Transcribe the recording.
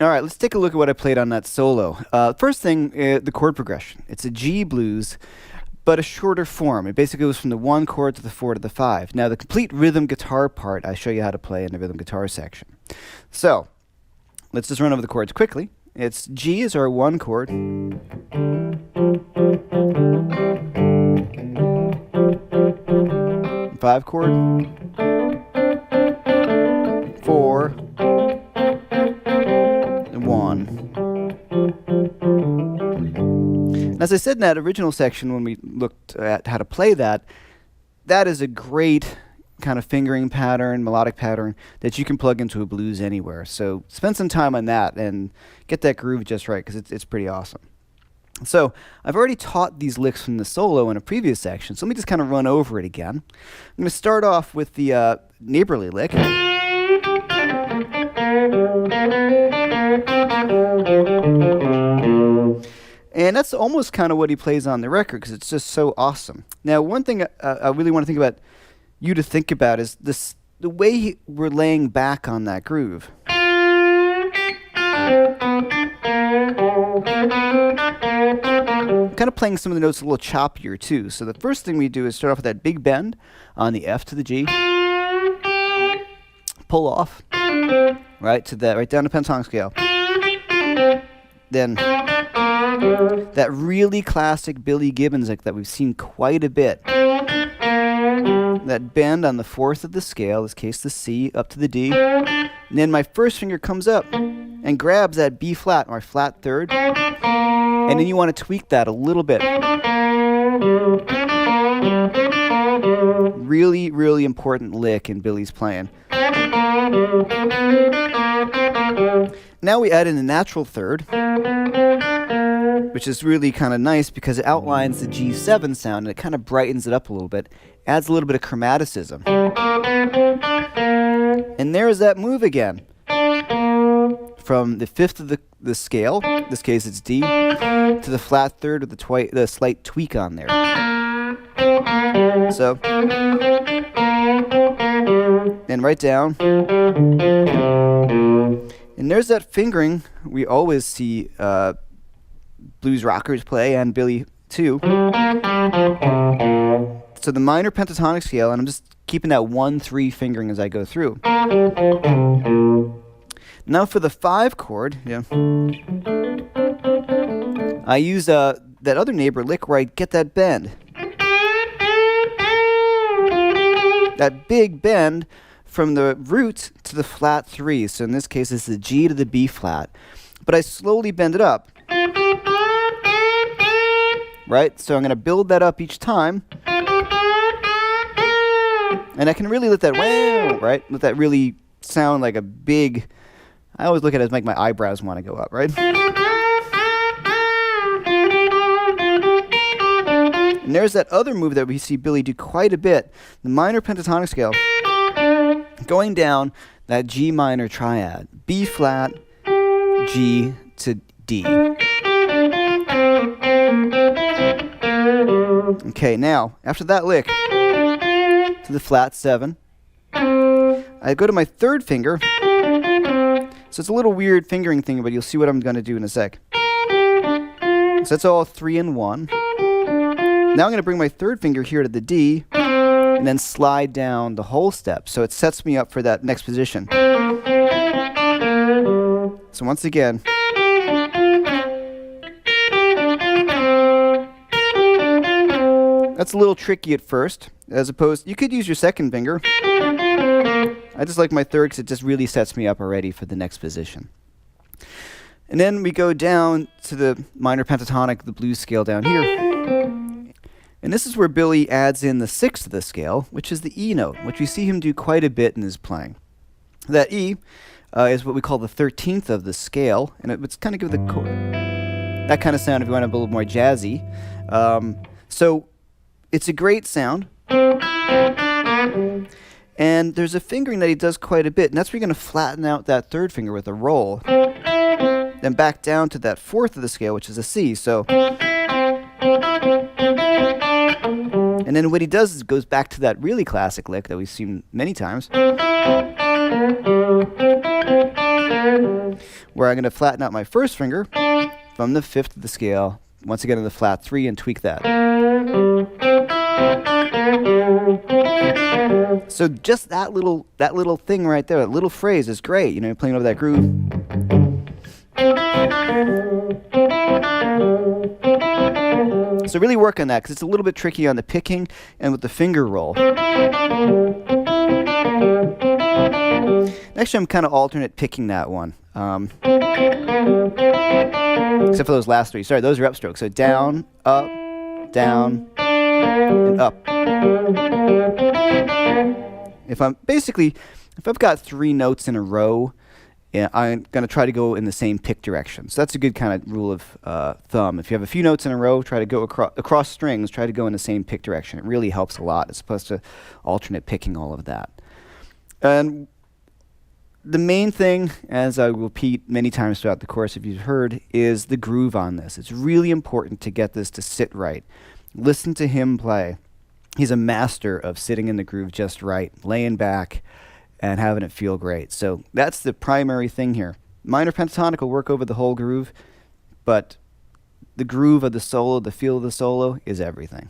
All right, let's take a look at what I played on that solo. First thing, the chord progression. It's a G blues, but a shorter form. It basically goes from the 1 chord to the 4 to the 5. Now, the complete rhythm guitar part, I show you how to play in the rhythm guitar section. So, let's just run over the chords quickly. It's G is our 1 chord. 5 chord. 4. And 1. And as I said in that original section when we looked at how to play that, that is a great kind of fingering pattern, melodic pattern that you can plug into a blues anywhere. So spend some time on that and get that groove just right, because it's pretty awesome. So I've already taught these licks from the solo in a previous section, so let me just kind of run over it again. I'm going to start off with the neighborly lick. And that's almost kind of what he plays on the record, because it's just so awesome. Now, one thing I really want to think about is the way we're laying back on that groove. Kind of playing some of the notes a little choppier too. So the first thing we do is start off with that big bend on the F to the G. Pull off, right down the pentatonic scale. Then that really classic Billy Gibbons lick that we've seen quite a bit. That bend on the 4th of the scale, in this case the C, up to the D. And then my first finger comes up and grabs that B flat, or flat 3rd. And then you want to tweak that a little bit. Really, really important lick in Billy's playing. Now we add in the natural 3rd, which is really kind of nice because it outlines the G7 sound and it kind of brightens it up a little bit, adds a little bit of chromaticism. And there's that move again. From the 5th of the scale, in this case it's D, to the flat 3rd with the slight tweak on there. So, and right down. And there's that fingering we always see blues rockers play, and Billy too. So the minor pentatonic scale, and I'm just keeping that 1-3 fingering as I go through. Now for the 5 chord, I use that other neighbor lick where I get that bend. That big bend from the root to the flat 3. So in this case, it's the G to the B flat. But I slowly bend it up. Right? So I'm going to build that up each time. And I can really let that wow, right? Let that really sound like a big... I always look at it as make my eyebrows want to go up, right? And there's that other move that we see Billy do quite a bit, the minor pentatonic scale, going down that G minor triad, B flat, G to D. Okay, now, after that lick, to the flat 7, I go to my 3rd finger. So it's a little weird fingering thing, but you'll see what I'm going to do in a sec. So that's all 3 and 1. Now I'm going to bring my 3rd finger here to the D, and then slide down the whole step. So it sets me up for that next position. So once again. That's a little tricky at first, as opposed, you could use your 2nd finger. I just like my 3rd because it just really sets me up already for the next position. And then we go down to the minor pentatonic, the blues scale down here. And this is where Billy adds in the 6th of the scale, which is the E note, which we see him do quite a bit in his playing. That E is what we call the 13th of the scale, and it's kind of give the that kind of sound if you want to be a little more jazzy. So it's a great sound. And there's a fingering that he does quite a bit, and that's where you're going to flatten out that 3rd finger with a roll. Then back down to that 4th of the scale, which is a C. So, and then what he does is goes back to that really classic lick that we've seen many times. where I'm going to flatten out my first finger from the 5th of the scale, once again in the flat 3, and tweak that. So just that little thing right there, that little phrase is great. You know, you're playing over that groove. So really work on that, because it's a little bit tricky on the picking and with the finger roll. Actually, I'm kind of alternate picking that one. Except for those last 3. Sorry, those are upstrokes. So down, up, down, and up. If I've got 3 notes in a row, I'm going to try to go in the same pick direction. So that's a good kind of rule of thumb. If you have a few notes in a row, try to go across strings, try to go in the same pick direction. It really helps a lot as opposed to alternate picking all of that. And the main thing, as I will repeat many times throughout the course, if you've heard, is the groove on this. It's really important to get this to sit right. Listen to him play. He's a master of sitting in the groove just right, laying back, and having it feel great. So that's the primary thing here. Minor pentatonic will work over the whole groove, but the groove of the solo, the feel of the solo, is everything.